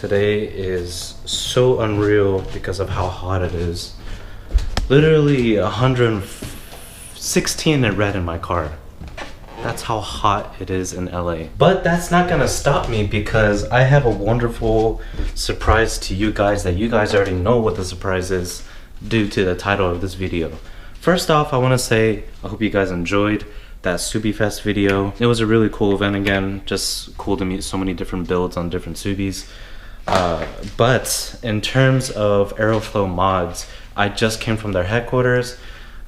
today is so unreal because of how hot it is. Literally 116 in red in my car. That's how hot it is in LA. But that's not gonna stop me because I have a wonderful surprise to you guys that you guys already know what the surprise is due to the title of this video. First off, I wanna say I hope you guys enjoyed that SubiFest video. It was a really cool event again, just cool to meet so many different builds on different Subis. But in terms of Aeroflow mods, I just came from their headquarters,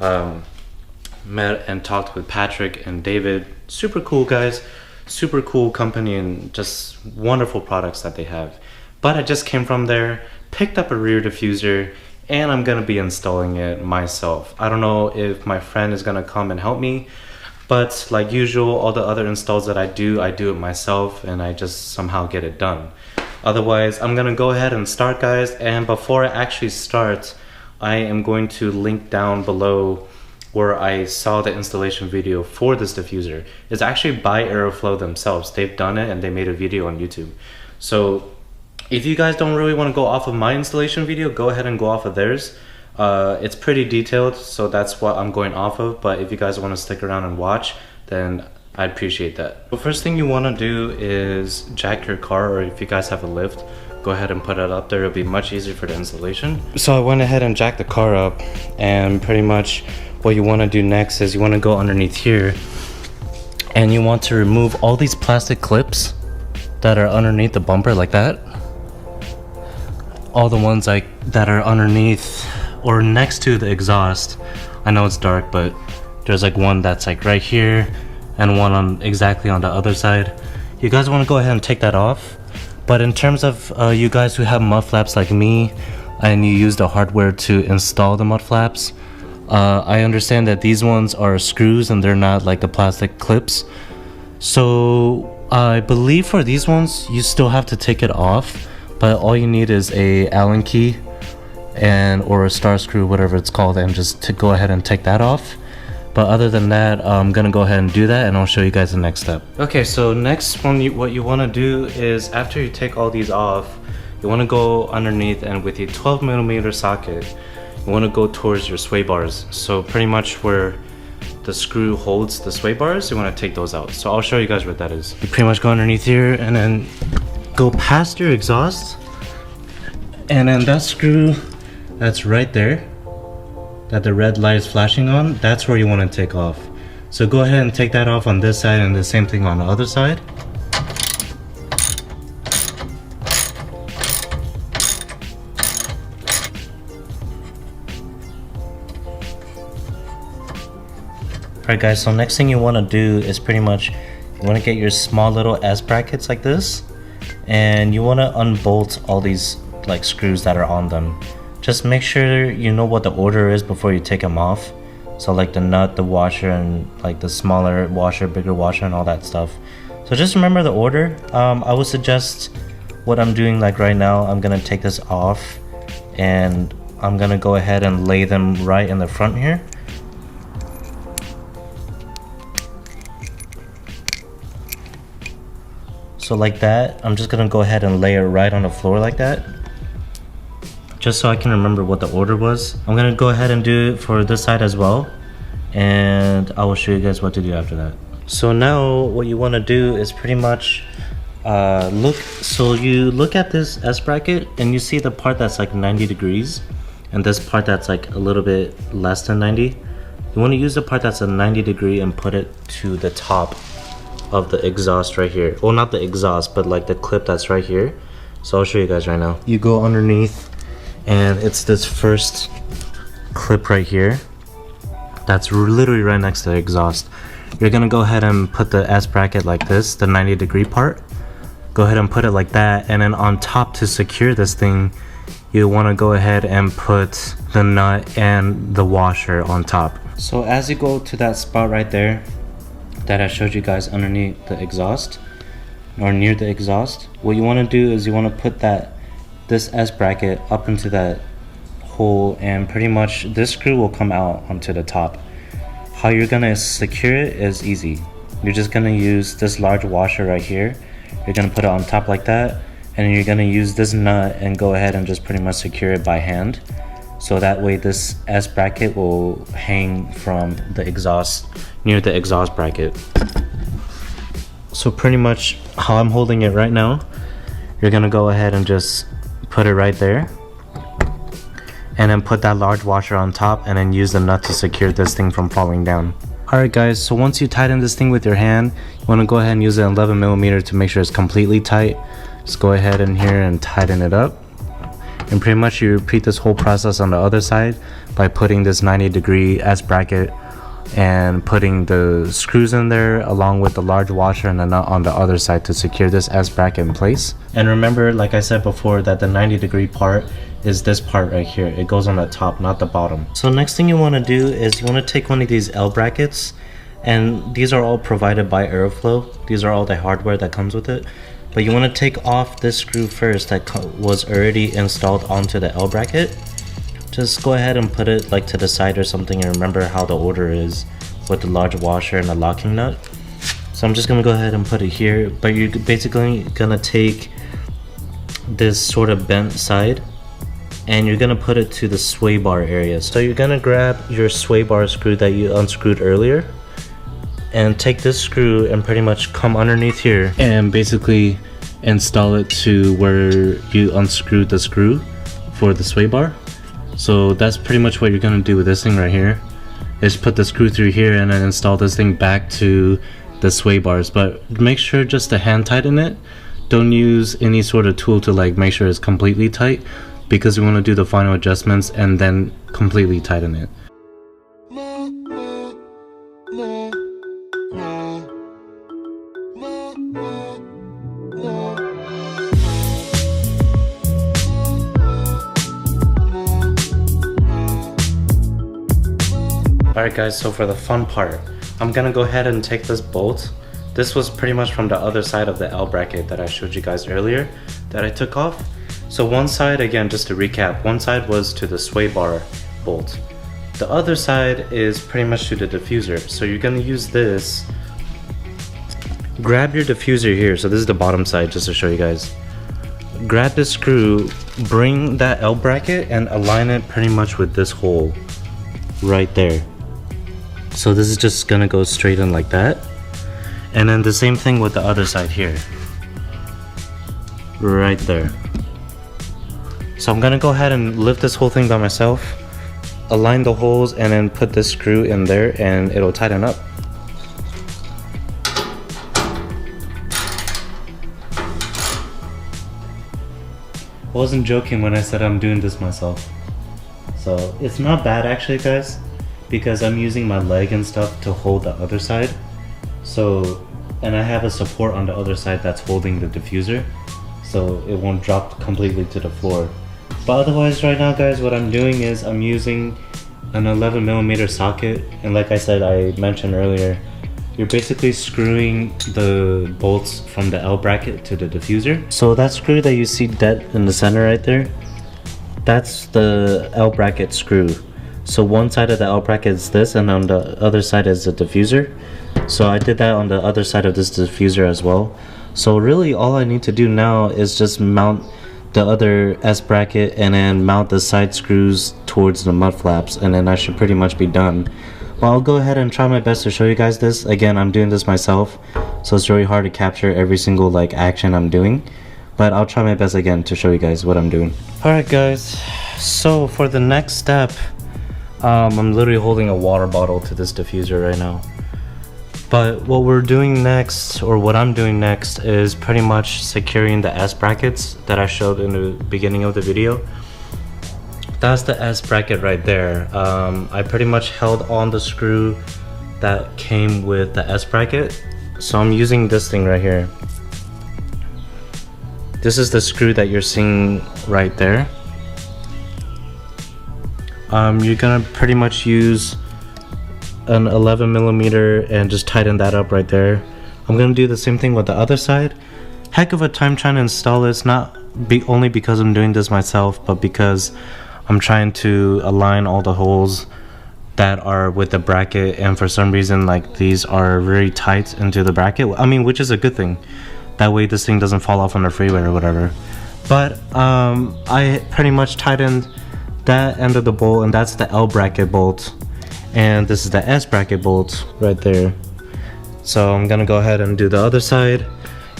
met and talked with Patrick and David. Super cool guys, super cool company, and just wonderful products that they have. But I just came from there, picked up a rear diffuser, and I'm gonna be installing it myself. I don't know if my friend is gonna come and help me, but like usual, all the other installs that I do it myself, and I just somehow get it done. Otherwise, I'm gonna go ahead and start, guys. And before I actually start, I am going to link down below where I saw the installation video for this diffuser. It's actually by Aeroflow themselves. They've done it and they made a video on YouTube. So if you guys don't really want to go off of my installation video, go ahead and go off of theirs. It's pretty detailed, so that's what I'm going off of. But if you guys want to stick around and watch, then I appreciate that. The first thing you want to do is jack your car, or if you guys have a lift, go ahead and put it up there. It'll be much easier for the installation. So I went ahead and jacked the car up, and pretty much what you want to do next is you want to go underneath here and you want to remove all these plastic clips that are underneath the bumper, like that. All the ones like that are underneath or next to the exhaust. I know it's dark, but there's like one that's like right here and one on exactly on the other side. You guys want to go ahead and take that off. But in terms of you guys who have mud flaps like me and you use the hardware to install the mud flaps, I understand that these ones are screws and they're not like the plastic clips. So I believe for these ones you still have to take it off, but all you need is a Allen key and or a star screw, whatever it's called, and just to go ahead and take that off. But other than that, I'm gonna go ahead and do that, and I'll show you guys the next step. Okay, so next one, what you want to do is after you take all these off, you want to go underneath, and with a 12mm socket, you want to go towards your sway bars. So pretty much where the screw holds the sway bars, you want to take those out. So I'll show you guys what that is. You pretty much go underneath here and then go past your exhaust, and then that screw that's right there that the red light is flashing on, that's where you want to take off. So go ahead and take that off on this side, and the same thing on the other side. Alright guys, so next thing you want to do is pretty much you want to get your small little S brackets like this, and you want to unbolt all these like screws that are on them. Just make sure you know what the order is before you take them off. So like the nut, the washer, and like the smaller washer, bigger washer, and all that stuff. So just remember the order. I would suggest what I'm doing like right now. I'm gonna take this off and I'm gonna go ahead and lay them right in the front here. So like that, I'm just gonna go ahead and lay it right on the floor like that, just so I can remember what the order was. I'm gonna go ahead and do it for this side as well, and I will show you guys what to do after that. So now what you wanna do is pretty much you look at this S bracket and you see the part that's like 90 degrees and this part that's like a little bit less than 90. You wanna use the part that's a 90 degree and put it to the top of the exhaust right here. Well, not the exhaust, but like the clip that's right here. So I'll show you guys right now. You go underneath, and it's this first clip right here that's literally right next to the exhaust. You're gonna go ahead and put the S bracket like this, the 90 degree part. Go ahead and put it like that, and then on top to secure this thing, you want to go ahead and put the nut and the washer on top. So as you go to that spot right there that I showed you guys underneath the exhaust or near the exhaust, what you want to do is you want to put this S bracket up into that hole, and pretty much this screw will come out onto the top. How you're gonna secure it is easy. You're just gonna use this large washer right here. You're gonna put it on top like that, and you're gonna use this nut and go ahead and just pretty much secure it by hand. So that way this S bracket will hang from the exhaust, near the exhaust bracket. So pretty much how I'm holding it right now, you're gonna go ahead and just put it right there. And then put that large washer on top and then use the nut to secure this thing from falling down. Alright guys, so once you tighten this thing with your hand, you want to go ahead and use an 11mm to make sure it's completely tight. Just go ahead in here and tighten it up. And pretty much you repeat this whole process on the other side by putting this 90-degree S bracket and putting the screws in there along with the large washer and the nut on the other side to secure this S bracket in place. And remember, like I said before, that the 90-degree part is this part right here. It goes on the top, not the bottom. So next thing you want to do is you want to take one of these L brackets, and these are all provided by Aeroflow. These are all the hardware that comes with it. But you want to take off this screw first that was already installed onto the L bracket. Just go ahead and put it like to the side or something, and remember how the order is with the large washer and the locking nut. So I'm just gonna go ahead and put it here, but you're basically gonna take this sort of bent side and you're gonna put it to the sway bar area. So you're gonna grab your sway bar screw that you unscrewed earlier and take this screw and pretty much come underneath here and basically install it to where you unscrewed the screw for the sway bar. So that's pretty much what you're gonna do with this thing right here, is put the screw through here and then install this thing back to the sway bars. But make sure just to hand tighten it. Don't use any sort of tool to like make sure it's completely tight, because we want to do the final adjustments and then completely tighten it. Alright guys, so for the fun part, I'm gonna go ahead and take this bolt. This was pretty much from the other side of the L bracket that I showed you guys earlier that I took off. So one side, again, just to recap, one side was to the sway bar bolt. The other side is pretty much to the diffuser. So you're gonna use this. Grab your diffuser here. So this is the bottom side, just to show you guys. Grab this screw, bring that L bracket and align it pretty much with this hole right there. So this is just gonna go straight in like that. And then the same thing with the other side here. Right there. So I'm gonna go ahead and lift this whole thing by myself, align the holes, and then put this screw in there and it'll tighten up. I wasn't joking when I said I'm doing this myself. So it's not bad actually guys, because I'm using my leg and stuff to hold the other side. So, and I have a support on the other side that's holding the diffuser, so it won't drop completely to the floor. But otherwise right now guys, what I'm doing is I'm using an 11mm socket, and like I said, I mentioned earlier, you're basically screwing the bolts from the L bracket to the diffuser. So that screw that you see dead in the center right there, that's the L bracket screw. So one side of the L bracket is this, and on the other side is the diffuser. So I did that on the other side of this diffuser as well. So really all I need to do now is just mount the other S bracket and then mount the side screws towards the mud flaps, and then I should pretty much be done. Well, I'll go ahead and try my best to show you guys this. Again, I'm doing this myself, so it's very hard to capture every single like action I'm doing, but I'll try my best again to show you guys what I'm doing. Alright guys, so for the next step, I'm literally holding a water bottle to this diffuser right now. But what we're doing next, or what I'm doing next, is pretty much securing the S brackets that I showed in the beginning of the video. That's the S bracket right there. I pretty much held on the screw that came with the S bracket. So I'm using this thing right here. This is the screw that you're seeing right there. You're gonna pretty much use an 11mm and just tighten that up right there. I'm gonna do the same thing with the other side. Heck of a time trying to install this, not only because I'm doing this myself, but because I'm trying to align all the holes that are with the bracket, and for some reason like these are very tight into the bracket. I mean, which is a good thing, That way this thing doesn't fall off on the freeway or whatever. But I pretty much tightened that end of the bolt, and that's the L bracket bolt, and this is the S bracket bolt right there. So I'm gonna go ahead and do the other side,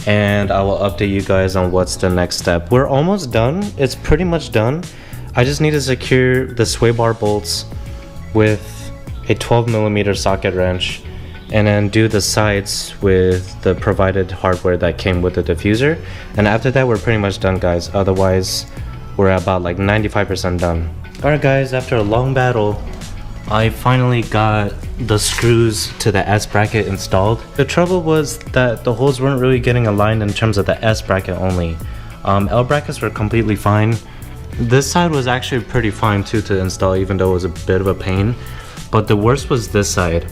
and I will update you guys on what's the next step. We're almost done. It's pretty much done. I just need to secure the sway bar bolts with a 12mm socket wrench, and then do the sides with the provided hardware that came with the diffuser. And after that, we're pretty much done, guys. Otherwise, we're about like 95% done. Alright guys, after a long battle, I finally got the screws to the S bracket installed. The trouble was that the holes weren't really getting aligned in terms of the S bracket only. L brackets were completely fine. This side was actually pretty fine too to install, even though it was a bit of a pain. But the worst was this side.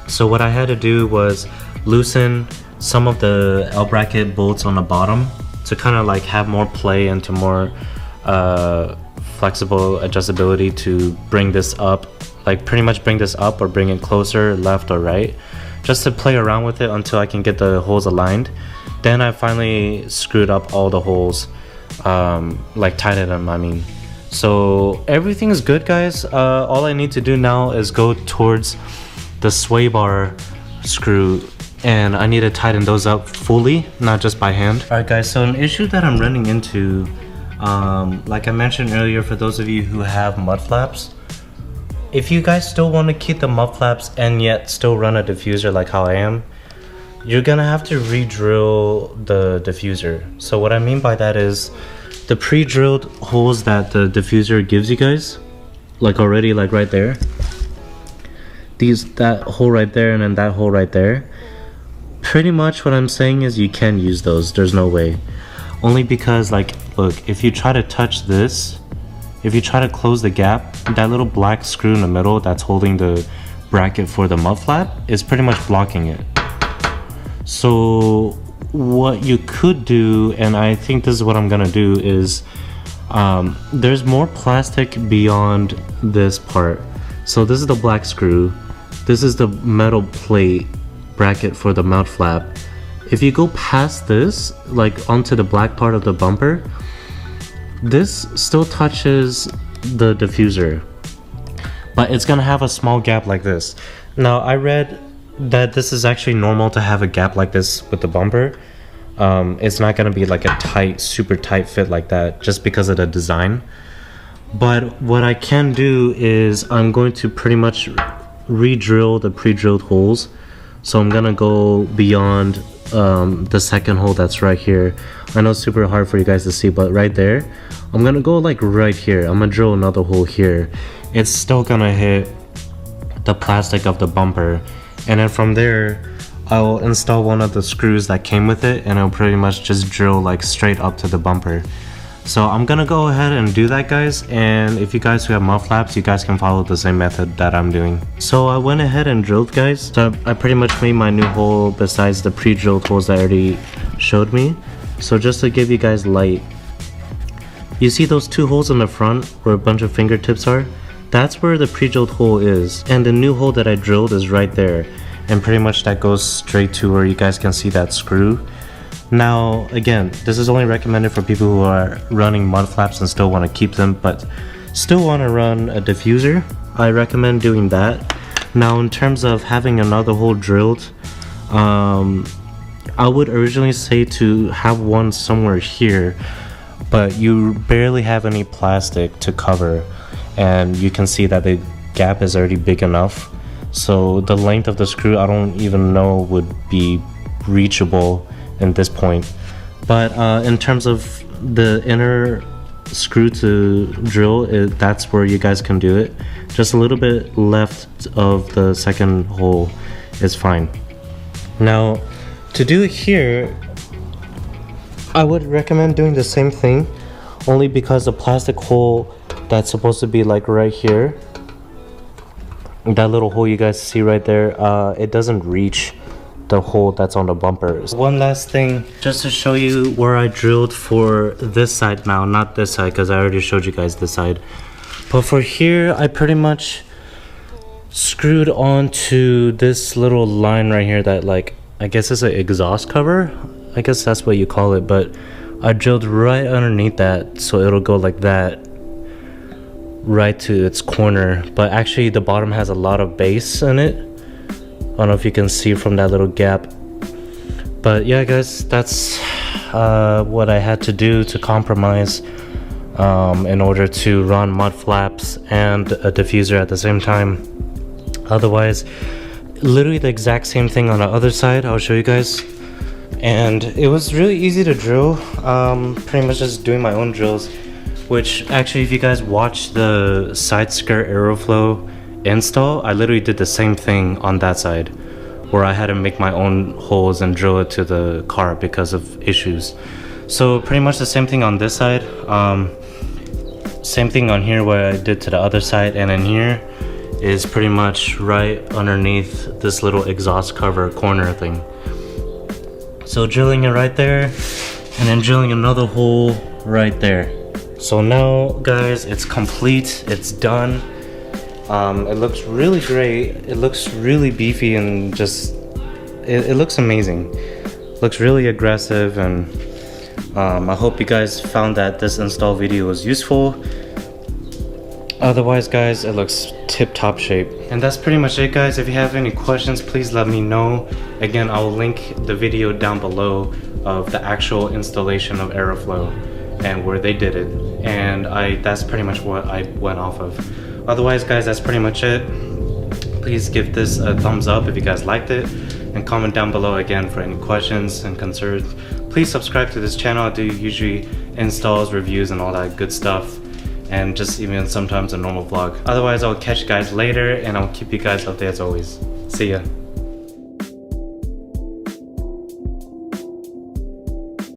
So what I had to do was loosen some of the L bracket bolts on the bottom to kind of like have more play and to more flexible adjustability to bring this up, like pretty much bring this up or bring it closer, left or right, just to play around with it until I can get the holes aligned. Then I finally screwed up all the holes, like tightened them, I mean. So everything is good, guys. All I need to do now is go towards the sway bar screw, and I need to tighten those up fully, not just by hand. Alright guys, so an issue that I'm running into, like I mentioned earlier, for those of you who have mud flaps, if you guys still want to keep the mud flaps and yet still run a diffuser like how I am, you're gonna have to re-drill the diffuser. So what I mean by that is the pre-drilled holes that the diffuser gives you guys, like already, like right there, that hole right there and then that hole right there, pretty much what I'm saying is you can use those. There's no way. Only because, like, look, if you try to touch this, if you try to close the gap, that little black screw in the middle that's holding the bracket for the mud flap is pretty much blocking it. So what you could do, and I think this is what I'm gonna do, is there's more plastic beyond this part. So this is the black screw, this is the metal plate bracket for the mud flap. If you go past this, like onto the black part of the bumper, this still touches the diffuser, but it's gonna have a small gap like this. Now I read that this is actually normal to have a gap like this with the bumper. It's not gonna be like a tight, super tight fit like that just because of the design. But what I can do is I'm going to pretty much re-drill the pre-drilled holes. So I'm gonna go beyond the second hole that's right here. I know it's super hard for you guys to see, but right there, I'm gonna go like right here. I'm gonna drill another hole here. It's still gonna hit the plastic of the bumper, and then from there I'll install one of the screws that came with it, and I'll pretty much just drill like straight up to the bumper. So I'm gonna go ahead and do that, guys, and if you guys who have mud flaps, you guys can follow the same method that I'm doing. So I went ahead and drilled, guys. So I pretty much made my new hole besides the pre-drilled holes that I already showed me. So just to give you guys light, you see those two holes in the front where a bunch of fingertips are? That's where the pre-drilled hole is, and the new hole that I drilled is right there, and pretty much that goes straight to where you guys can see that screw. Now again, this is only recommended for people who are running mud flaps and still want to keep them but still want to run a diffuser. I recommend doing that. Now in terms of having another hole drilled, I would originally say to have one somewhere here, but you barely have any plastic to cover, and you can see that the gap is already big enough. So the length of the screw I don't even know would be reachable at this point. But in terms of the inner screw to drill, that's where you guys can do it. Just a little bit left of the second hole is fine. Now to do it here, I would recommend doing the same thing, only because the plastic hole that's supposed to be like right here, that little hole you guys see right there, it doesn't reach the hole that's on the bumpers. One last thing, just to show you where I drilled for this side now, not this side because I already showed you guys this side. But for here, I pretty much screwed onto this little line right here that, like, I guess is an exhaust cover. I guess that's what you call it, but I drilled right underneath that, so it'll go like that right to its corner. But actually the bottom has a lot of base in it. I don't know if you can see from that little gap. But yeah guys, that's what I had to do to compromise in order to run mud flaps and a diffuser at the same time. Otherwise, literally the exact same thing on the other side. I'll show you guys. And it was really easy to drill, pretty much just doing my own drills, which actually if you guys watch the side skirt Aeroflow install, I literally did the same thing on that side, where I had to make my own holes and drill it to the car because of issues. So pretty much the same thing on this side, same thing on here where I did to the other side, and in here is pretty much right underneath this little exhaust cover corner thing. So drilling it right there, and then drilling another hole right there. So now guys, it's complete, it's done. It looks really great, it looks really beefy, and just it looks amazing. Looks really aggressive, and I hope you guys found that this install video was useful. Otherwise guys, it looks tip-top shape. And that's pretty much it guys. If you have any questions, please let me know. Again, I'll link the video down below of the actual installation of Aeroflow and where they did it, and that's pretty much what I went off of. Otherwise guys, that's pretty much it. Please give this a thumbs up if you guys liked it, and comment down below again for any questions and concerns. Please subscribe to this channel. I do usually installs, reviews, and all that good stuff, and just even sometimes a normal vlog. Otherwise, I'll catch you guys later, and I'll keep you guys updated as always. See ya.